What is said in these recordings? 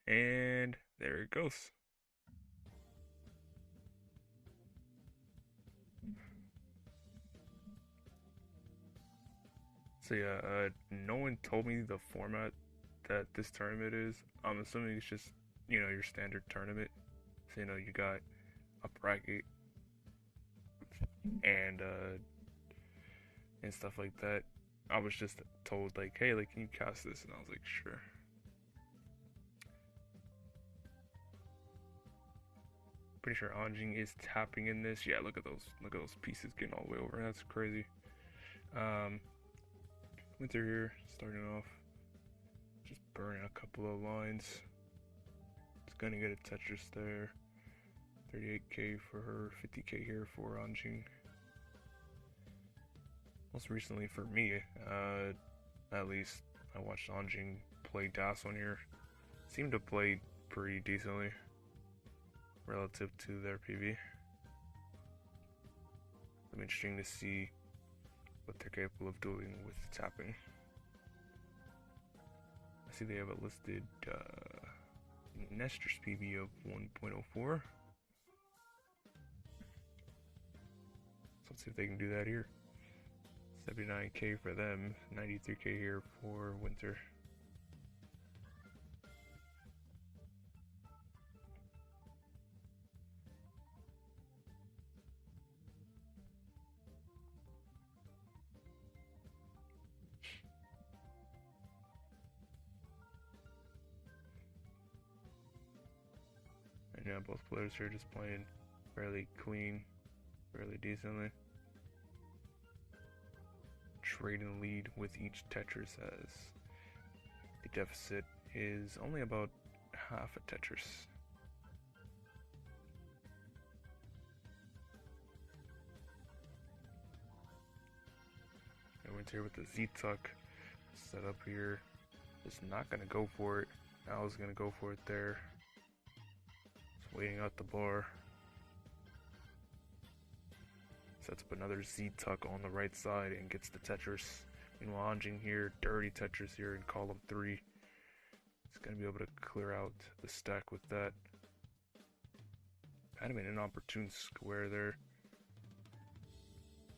And there it goes. So yeah, no one told me the format that this tournament is. I'm assuming it's just, your standard tournament. So, you got a bracket and and stuff like that. I was just told like, hey, like, can you cast this? And I was like, sure. Pretty sure Anjing is tapping in this. Yeah, look at those pieces getting all the way over. That's crazy. Um, Winter here, starting off, just burning a couple of lines. It's gonna get a Tetris there. 38k for her, 50k here for Anjing. Most recently for me, at least, I watched Anjing play Das on here. Seemed to play pretty decently relative to their PV. I'm interesting to see what they're capable of doing with tapping. I see they have a listed Nestor's PV of 1.04. So let's see if they can do that here. 79k for them, 93k here for Winter. Right now, both players are just playing fairly clean, fairly decently. Trading lead with each Tetris as the deficit is only about half a Tetris. I went here with the Z-Tuck set up here. Just not gonna go for it. I was gonna go for it there. Just waiting out the bar. Sets up another Z-Tuck on the right side and gets the Tetris. Meanwhile, Anjing here, dirty Tetris here in column 3. It's gonna be able to clear out the stack with that. Kind of an inopportune square there.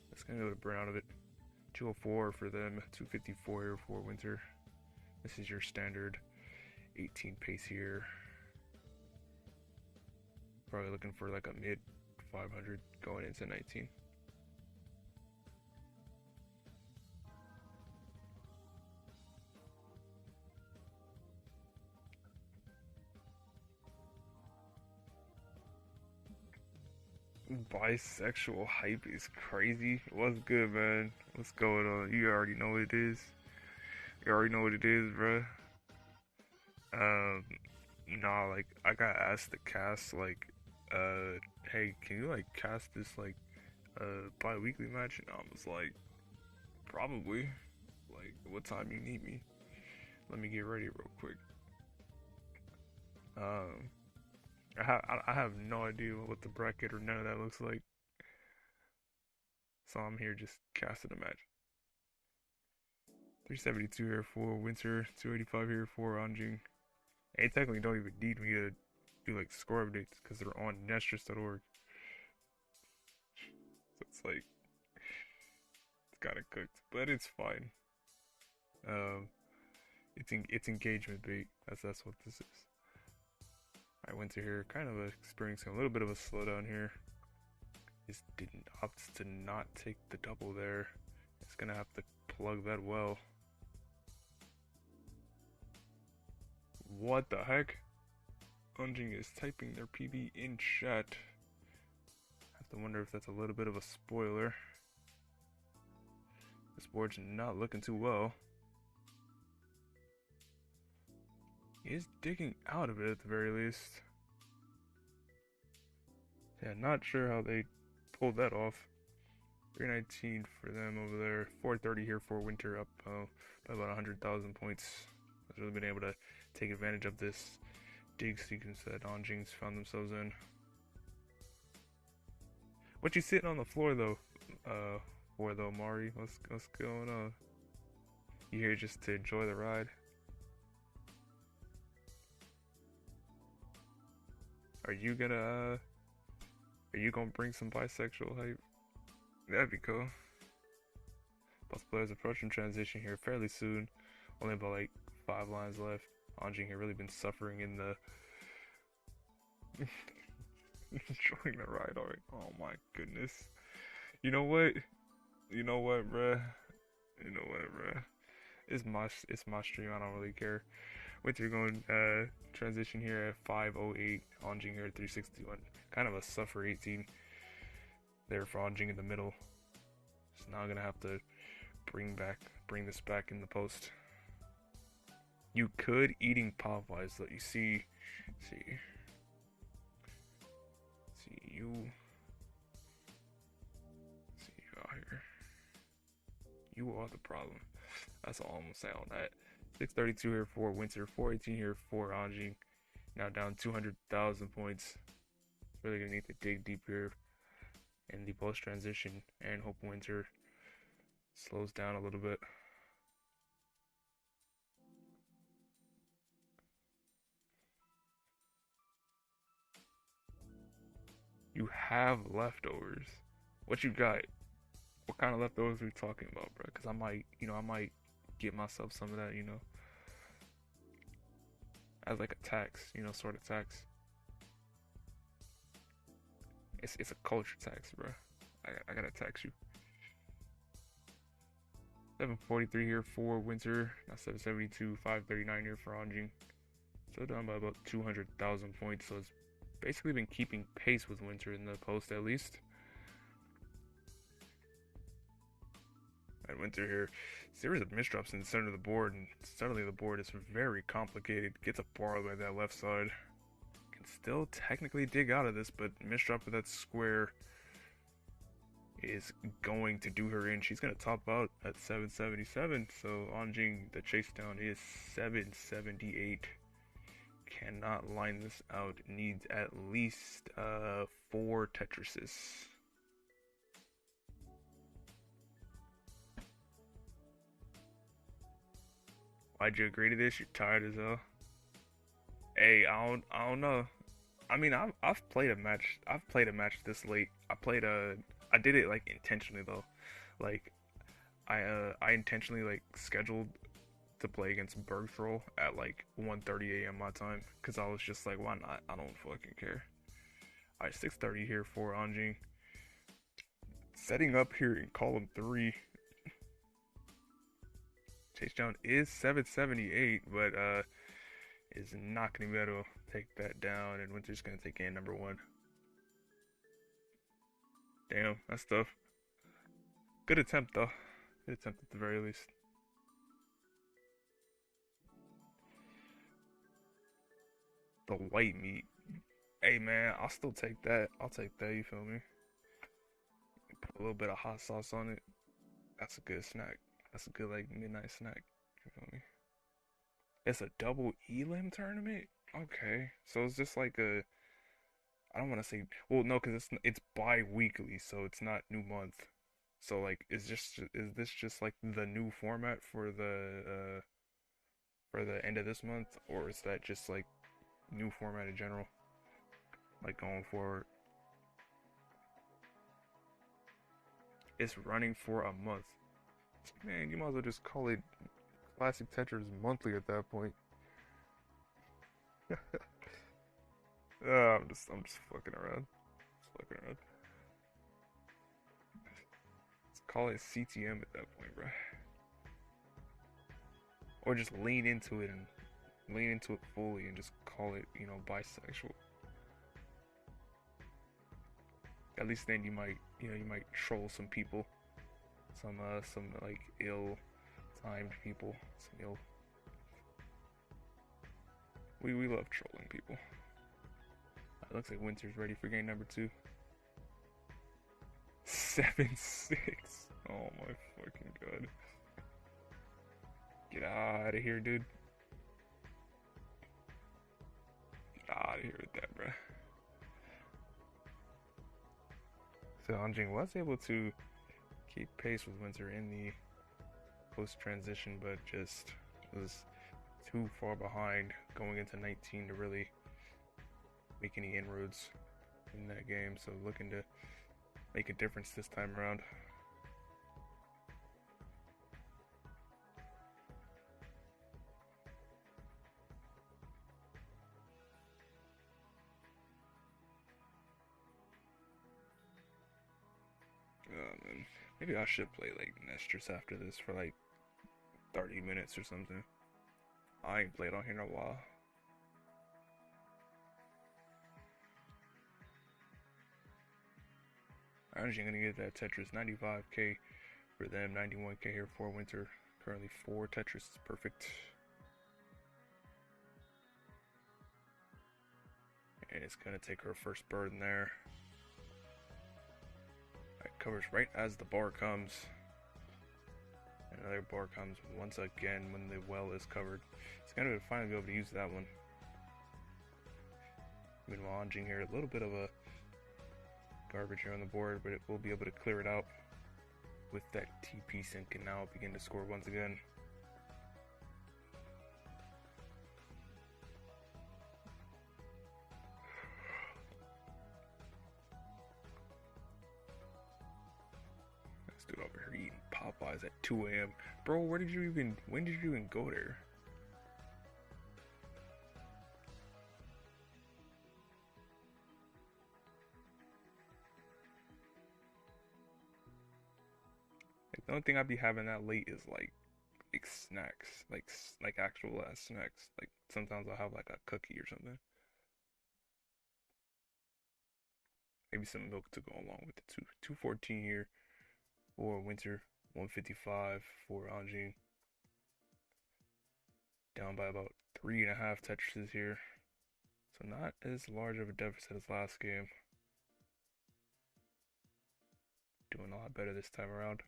That's gonna be able to burn out of it. 204 for them, 254 here for Winter. This is your standard 18 pace here. Probably looking for like a mid 500 going into 19. Bisexual hype is crazy. What's good, man? What's going on? You already know what it is. You already know what it is, bro. Um, nah, like, I got asked to cast, like, hey, can you, like, cast this, like, bi-weekly match? And I was like, probably. Like, what time you need me? Let me get ready real quick. Um, I have no idea what the bracket or none of that looks like. So I'm here just casting a match. 372 here for Winter, 285 here for Anjing. They technically don't even need me to do like score updates because they're on Nestris.org. So it's like, it's kind of cooked, but it's fine. Um, it's engagement bait. That's what this is. I went to here, kind of experiencing a little bit of a slowdown here. Just didn't opt to not take the double there. It's gonna have to plug that well. What the heck? Anjing is typing their PB in chat. I have to wonder if that's a little bit of a spoiler. This board's not looking too well. He is digging out of it at the very least. Yeah, not sure how they pulled that off. 319 for them over there. 430 here for Winter, up by about 100,000 points. Has really been able to take advantage of this dig sequence that Anjing's found themselves in. What you sitting on the floor though? For though, Mari? What's going on? You here just to enjoy the ride? Are you gonna are you gonna bring some bisexual hype? That'd be cool. Both players approaching transition here fairly soon. Only about like 5 lines left. Anjing here really been suffering in the enjoying the ride already. Oh my goodness. You know what? You know what, bruh? You know what, bruh? It's my stream. I don't really care. Winter going transition here at 5:08. Anjing here at 361. Kind of a suffer 18 there for Anjing in the middle. So now I'm gonna have to bring this back in the post. You could eating Popeyes though. See you out here. You are the problem. That's all I'm gonna say on that. 632 here for Winter, 418 here for Anjing. Now down 200,000 points. Really gonna need to dig deep here in the post transition and hope Winter slows down a little bit. You have leftovers. What you got? What kind of leftovers are we talking about, bro? Because I might get myself some of that, as like a tax, sort of tax. It's a culture tax, bro. I gotta tax you. 743 here for Winter. Now 772, 539 here for Anjing. So down by about 200,000 points. So it's basically been keeping pace with Winter in the post at least. At Winter here, series of misdrops in the center of the board, and suddenly the board is very complicated. Gets a bar by that left side. Can still technically dig out of this, but misdrop with that square is going to do her in. She's going to top out at 777. So Anjing, the chase down is 778. Cannot line this out. Needs at least 4 Tetrises. Why'd you agree to this? You're tired as hell. Hey, I don't know. I mean, I've played a match. I've played a match this late. I did it like intentionally though. Like, I intentionally like scheduled to play against Bergthrow at like 1:30 a.m. my time, cause I was just like, why not? I don't fucking care. Alright, 6:30 here for Anjing. Setting up here in column 3. Chase down is 778, but is not gonna be able to take that down, and Winter's gonna take in number 1. Damn, that's tough. Good attempt though. Good attempt at the very least. The white meat. Hey man, I'll still take that. I'll take that, you feel me? Put a little bit of hot sauce on it. That's a good snack. That's a good like midnight snack. You feel me? It's a double elim tournament? Okay. So it's just like a I don't want to say well no cuz it's bi-weekly, so it's not new month. So like is this just like the new format for the end of this month, or is that just like new format in general? Like going forward. It's running for a month. Man, you might as well just call it Classic Tetris Monthly at that point. I'm just fucking around. Just fucking around. Let's call it CTM at that point, bro. Or just lean into it fully and just call it, bisexual. At least then you might troll some people, some like ill-timed people, some ill. We love trolling people. It looks like Winter's ready for game number 2. 7-6. Oh my fucking god. Get out of here, dude. Get out of here with that, bruh. So Anjing was able to keep pace with Winter in the post-transition, but just was too far behind going into 19 to really make any inroads in that game. So looking to make a difference this time around. Man. Maybe I should play like Mistress after this for like 30 minutes or something. I ain't played on here in a while. Anjing gonna get that Tetris 95k for them, 91k here for Winter. Currently 4 Tetris is perfect. And it's gonna take her first burden there. It covers right as the bar comes. Another bar comes once again when the well is covered. It's gonna finally be able to use that one. Meanwhile, Anjing here, a little bit of a garbage here on the board, but it will be able to clear it out with that TP sync and now begin to score once again. This dude over here eating Popeyes at 2 a.m. Bro, when did you even go there? Like, the only thing I'd be having that late is like snacks, like actual ass snacks. Like sometimes I'll have like a cookie or something. Maybe some milk to go along with it too. 214 here for Winter, 155 for Anjing. Down by about 3.5 Tetrises here. So not as large of a deficit as last game. Doing a lot better this time around.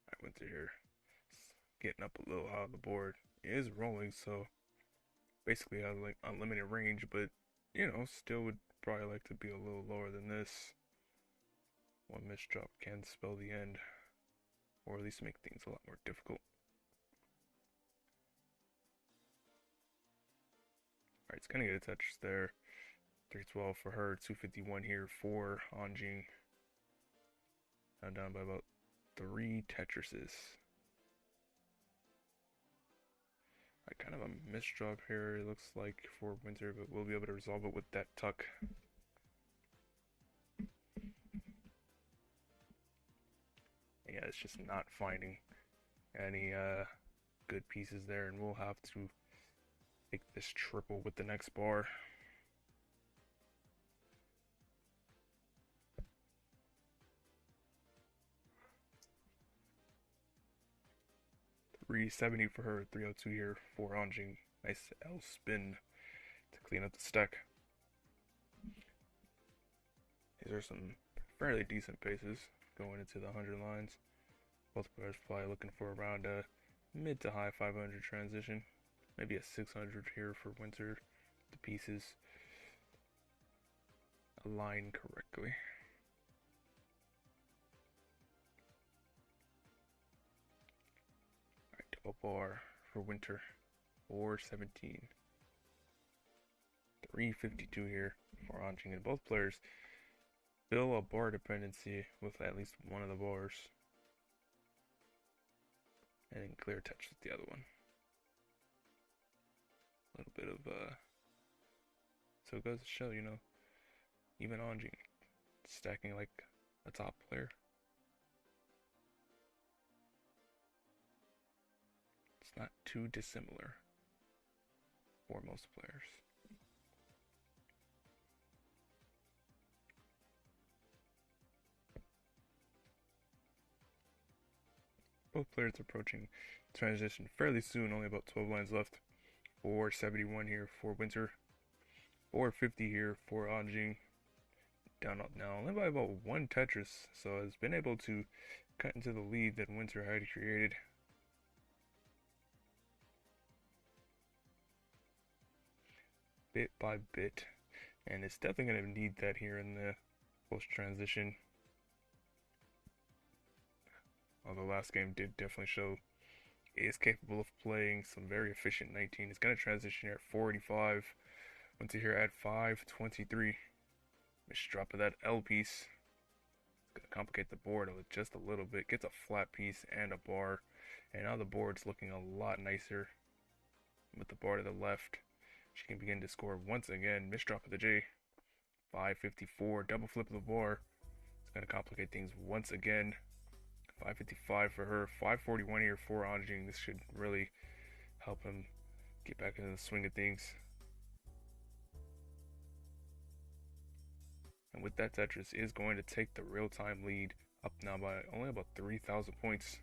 I went through here, getting up a little high on the board. It is rolling, so basically has like unlimited range, but you know, still would probably like to be a little lower than this. One missed drop can spell the end, or at least make things a lot more difficult. Alright, it's gonna get a touch there. 312 for her, 251 here for Anjing. Now down by about 3 Tetrises. Kind of a misdrop here, it looks like, for Winter, but we'll be able to resolve it with that tuck. Yeah, it's just not finding any good pieces there, and we'll have to take this triple with the next bar. $370 for her, 302 here for Anjing. Nice L spin to clean up the stack. These are some fairly decent paces going into the 100 lines. Both players probably looking for around a mid to high 500 transition. Maybe a 600 here for Winter. The pieces align correctly. Double bar for Winter, 417. 352 here for Anjing, and both players fill a bar dependency with at least one of the bars. And then clear touch with the other one. A little bit of, so it goes to show, you know, even Anjing stacking like a top player. It's not too dissimilar for most players. Both players approaching transition fairly soon, only about 12 lines left. 471 here for Winter, 450 here for Anjing. Down up now, only by about 1 Tetris, so has been able to cut into the lead that Winter had created. Bit by bit, and it's definitely going to need that here in the post transition. Although last game did definitely show he is capable of playing some very efficient 19. He's going to transition here at 485. Once here at 523. Missed drop of that L piece. It's going to complicate the board just a little bit. Gets a flat piece and a bar. And now the board's looking a lot nicer with the bar to the left. She can begin to score once again. Missed drop of the J. 554. Double flip of the bar. It's going to complicate things once again. 555 for her. 541 here for Anjing. This should really help him get back into the swing of things. And with that, Tetris is going to take the real-time lead up now by only about 3,000 points.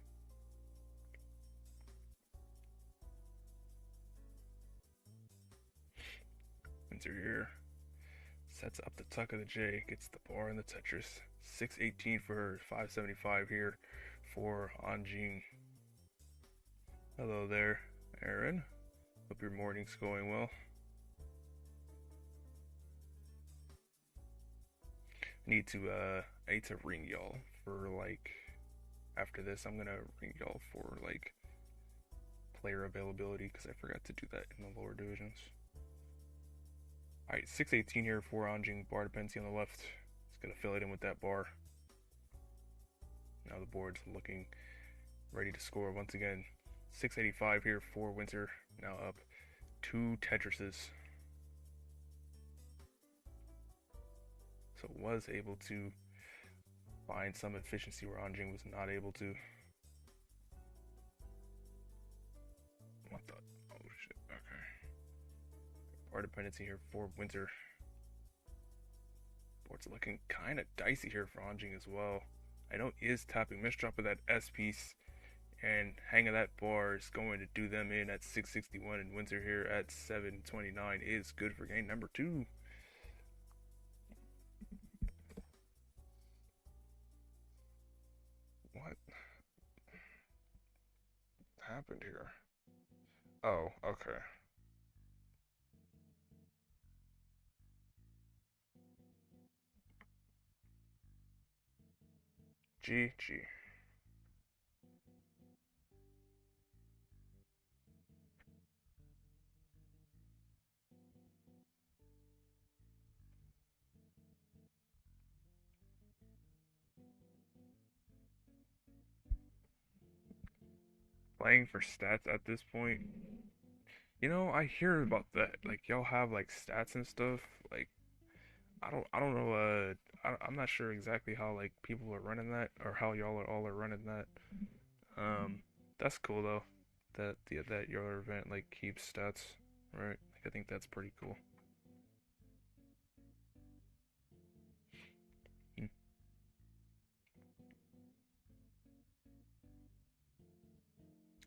Windsor here sets up the tuck of the J, gets the bar in the Tetris. 618 for her, 575 here for Anjing. Hello there, Aaron. Hope your morning's going well. I need to ring y'all for like after this. I'm gonna ring y'all for like player availability because I forgot to do that in the lower divisions. Alright, 618 here for Anjing. Bar dependency on the left. It's gonna fill it in with that bar. Now the board's looking ready to score once again. 685 here for Windsor. Now up 2 Tetrises. So was able to find some efficiency where Anjing was not able to. What the? Oh shit, okay. Bar dependency here for Windsor. Board's looking kind of dicey here for Anjing as well. I know he is tapping. Missed drop of that S piece. And hang of that bar is going to do them in at 661. And Windsor here at 729 is good for game number 2. What happened here? Oh, okay. GG. Playing for stats at this point. You know, I hear about that. Like y'all have like stats and stuff. Like I don't know. I'm not sure exactly how like people are running that or how y'all are all are running that. That's cool though. That your event like keeps stats, right? Like I think that's pretty cool. Hmm.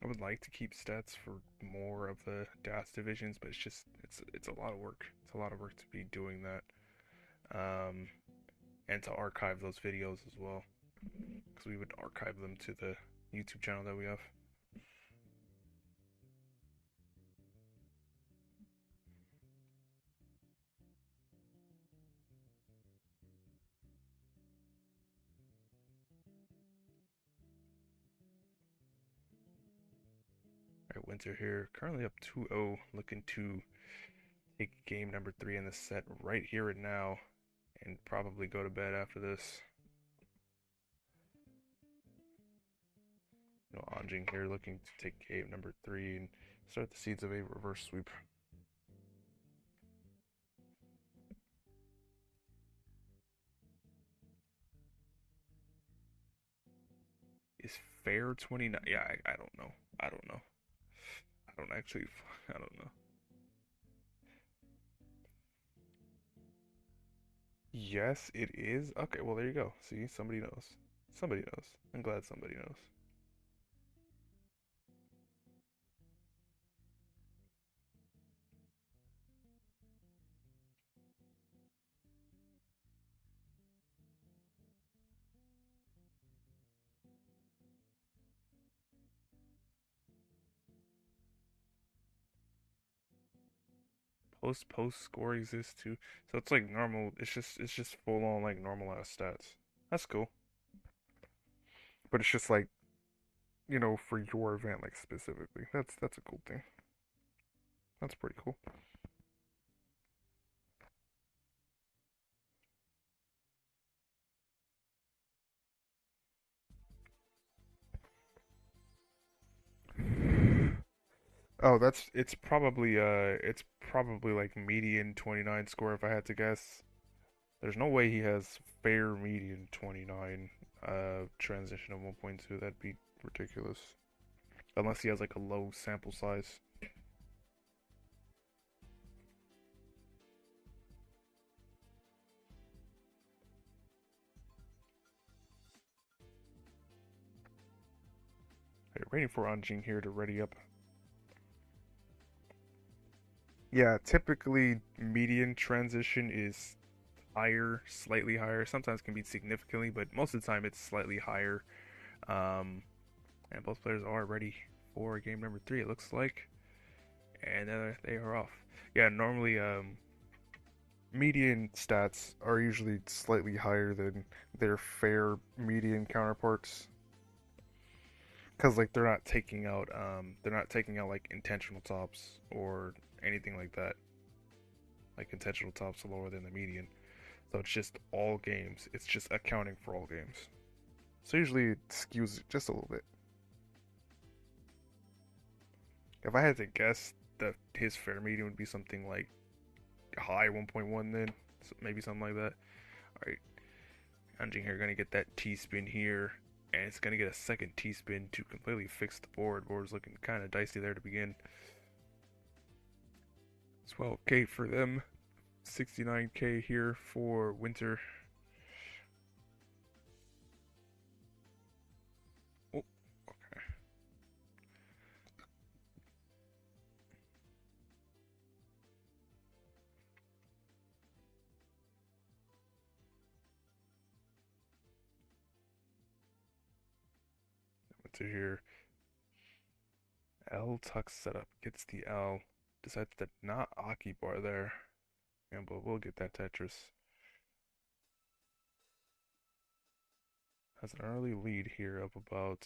I would like to keep stats for more of the DAS divisions, but it's a lot of work. It's a lot of work to be doing that. Um, and to archive those videos as well, because we would archive them to the YouTube channel that we have. Alright, Winter here, currently up 2-0, looking to take game number 3 in the set right here and now, and probably go to bed after this. You know, Anjing here looking to take game number 3 and start the seeds of a reverse sweep. Is fair 29? Yeah, I don't know. I don't know. I don't actually. I don't know. Yes, it is. Okay, well there you go. See, somebody knows. Somebody knows. I'm glad somebody knows. Post score exists too. So it's like normal. It's just full on like normal ass stats. That's cool. But it's just like for your event, like specifically. That's a cool thing. That's pretty cool. Oh, it's probably like median 29 score if I had to guess. There's no way he has fair median 29 transition of 1.2. That'd be ridiculous. Unless he has like a low sample size. Okay, waiting for Anjing here to ready up. Yeah, typically median transition is higher, slightly higher. Sometimes can be significantly, but most of the time it's slightly higher. Um, and both players are ready for game number three, it looks like. And they are off. Yeah, normally median stats are usually slightly higher than their fair median counterparts. Because like they're not taking out like intentional tops or anything like that. Like intentional tops are lower than the median. So it's just all games. It's just accounting for all games. So usually it skews it just a little bit. If I had to guess, his fair median would be something like high 1.1 then. So maybe something like that. Alright, Anjing here gonna get that T-spin here. And it's gonna get a second T-spin to completely fix the board. Board's looking kind of dicey there to begin. 12K for them. 69K here for Winter. Oh, okay. Winter here. L tuck setup. Gets the L. Decides to not Aki bar there. Yeah, but we'll get that Tetris. Has an early lead here of about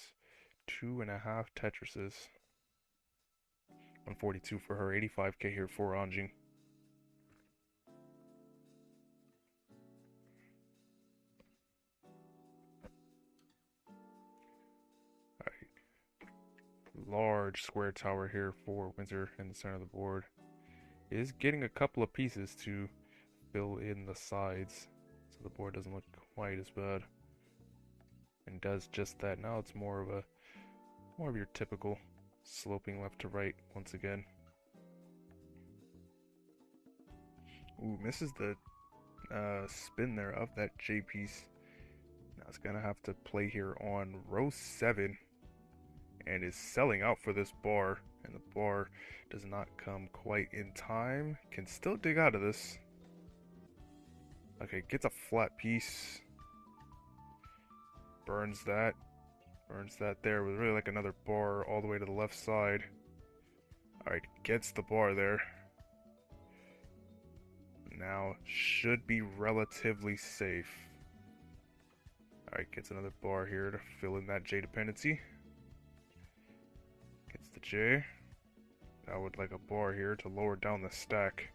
2.5 Tetrises. 142 for her, 85K here for Anjing. Alright. Large square tower here for Windsor in the center of the board. Is getting a couple of pieces to fill in the sides so the board doesn't look quite as bad. And does just that. Now it's more of your typical sloping left to right once again. Ooh, misses the spin there of that J piece. Now it's gonna have to play here on row 7 and is selling out for this bar, and the bar does not come quite in time. Can still dig out of this. Okay, gets a flat piece. Burns that. Burns that there with really like another bar all the way to the left side. Alright, gets the bar there. Now should be relatively safe. Alright, gets another bar here to fill in that J dependency. Gets the J. Now would like a bar here to lower down the stack.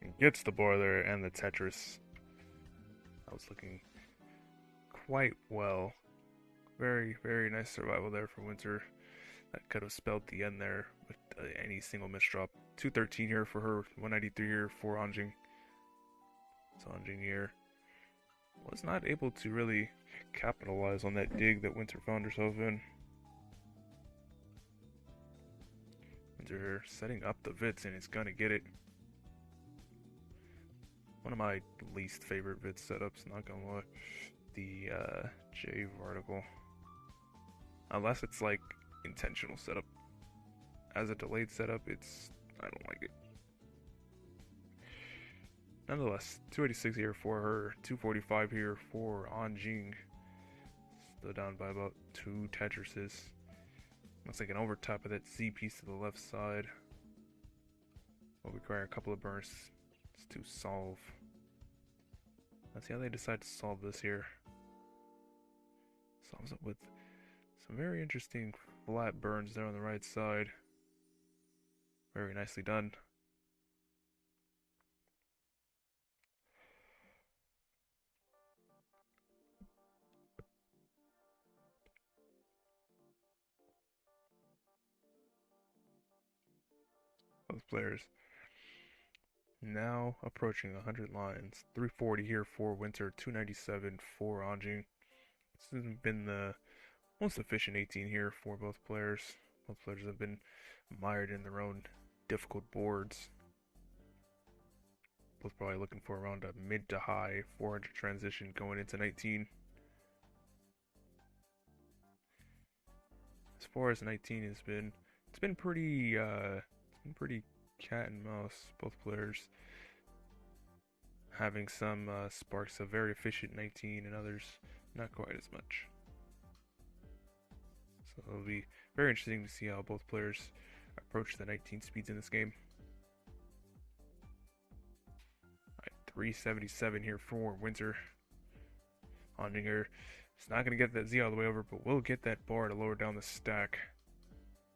And gets the bar there and the Tetris. That was looking quite well. Very, very nice survival there for Winter. That could have spelled the end there with any single misdrop. 213 here for her, 193 here for Anjing. So Anjing here was not able to really capitalize on that dig that Winter found herself in. Winter setting up the Vits and it's gonna get it. One of my least favorite Vits setups, not gonna lie. The J vertical. Unless it's like intentional setup. As a delayed setup, I don't like it. Nonetheless, 286 here for her, 245 here for Anjing. Still down by about 2 Tetrises. Looks like an overtop of that Z piece to the left side. Will require a couple of bursts to solve. Let's see how they decide to solve this here. Solves Some very interesting flat burns there on the right side. Very nicely done. Both players now approaching 100 lines. 340 here for Winter, 297 for Anjing. This has been the most efficient 18 here for both players. Both players have been mired in their own difficult boards. Both probably looking for around a mid to high 400 transition going into 19. As far as 19 has been, it's been pretty cat and mouse. Both players having some sparks of very efficient 19 and others not quite as much. So it'll be very interesting to see how both players approach the 19 speeds in this game. Alright, 377 here for Winter. Anjinger is not going to get that Z all the way over, but will get that bar to lower down the stack.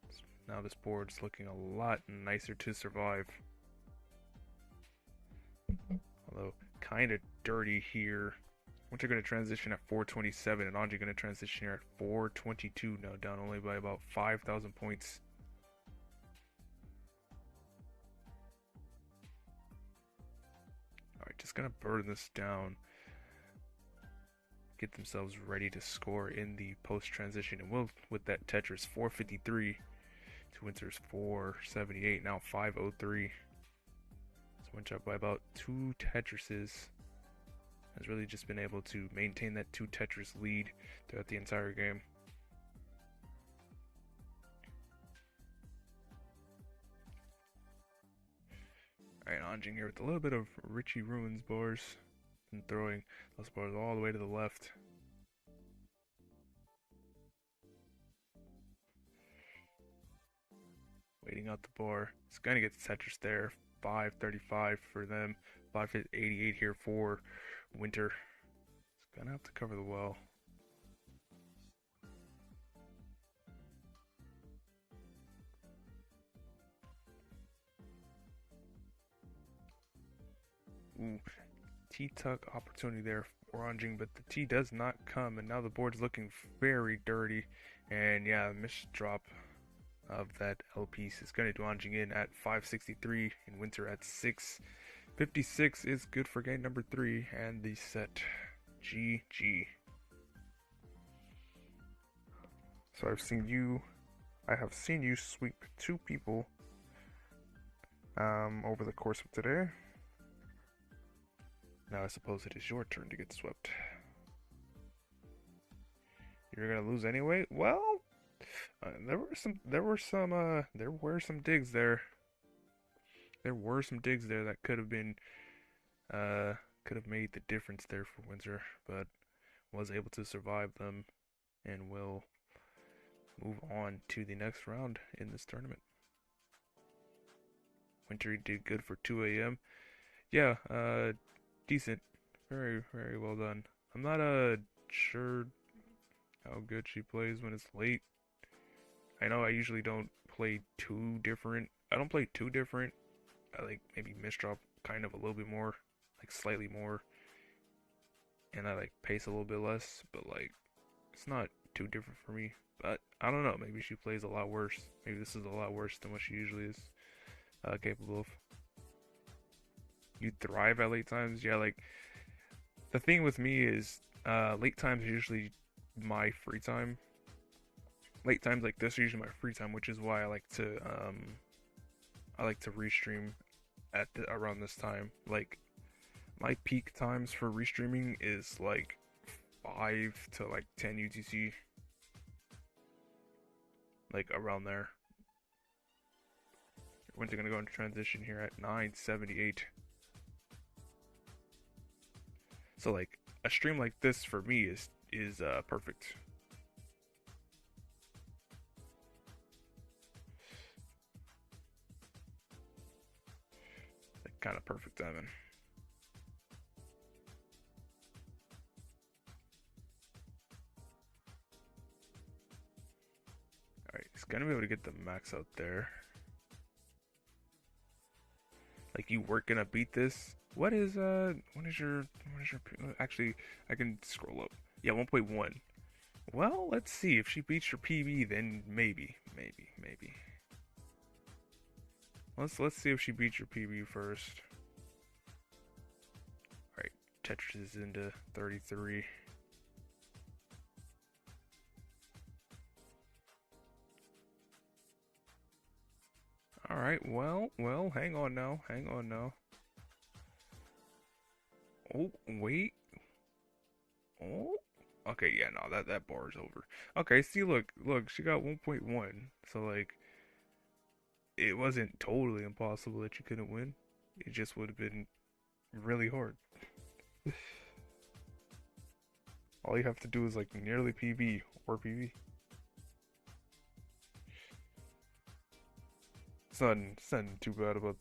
So now this board's looking a lot nicer to survive. Although kind of dirty here. Winter going to transition at 427 and Anjing going to transition here at 422, now down only by about 5,000 points. Alright, just going to burn this down. Get themselves ready to score in the post-transition. And will with that Tetris 453 to Winter's 478, now 503. So Winter up by about 2 Tetrises. Has really just been able to maintain that 2 Tetris lead throughout the entire game. Alright, Anjing here with a little bit of Richie Ruins bars. And throwing those bars all the way to the left. Waiting out the bar. It's going to get the Tetris there. 535 for them. 588 here for Winter. It's going to have to cover the well. Ooh. T-tuck opportunity there for Anjing, but the T does not come, and now the board's looking very dirty. And yeah, missed drop of that L piece is going to do Anjing in at 563 and Winter at 656 is good for game number 3 and the set. GG. So I have seen you sweep 2 people over the course of today. Now I suppose it is your turn to get swept. You're gonna lose anyway? Well, there were some digs there. There were some digs there that could have been could have made the difference there for Windsor, but was able to survive them and will move on to the next round in this tournament. Winter did good for 2 a.m. Yeah, decent. Very, very well done. I'm not sure how good she plays when it's late. I know I usually don't play too different. I don't play too different. I like maybe misdrop kind of a little bit more, like slightly more. And I like pace a little bit less, but like it's not too different for me. But I don't know, maybe she plays a lot worse. Maybe this is a lot worse than what she usually is capable of. You thrive at late times? Yeah, like the thing with me is late times are usually my free time. Late times like this are usually my free time, which is why I like to restream at around this time. Like my peak times for restreaming is like 5 to like 10 UTC, like around there. When's it gonna go into transition here at 978? So like a stream like this for me is perfect. Like kind of perfect timing. He's gonna be able to get the max out there. Like you weren't gonna beat this. What is your actually I can scroll up. Yeah, 1.1. Well, let's see. If she beats your PB, then maybe. Let's see if she beats your PB first. Alright, Tetris is into 33. Alright, well, hang on now. Oh, wait. Oh, okay, yeah, no, that bar is over. Okay, see, look, she got 1.1. So like, it wasn't totally impossible that you couldn't win. It just would have been really hard. All you have to do is like nearly PB or PB. It's nothing too bad about that.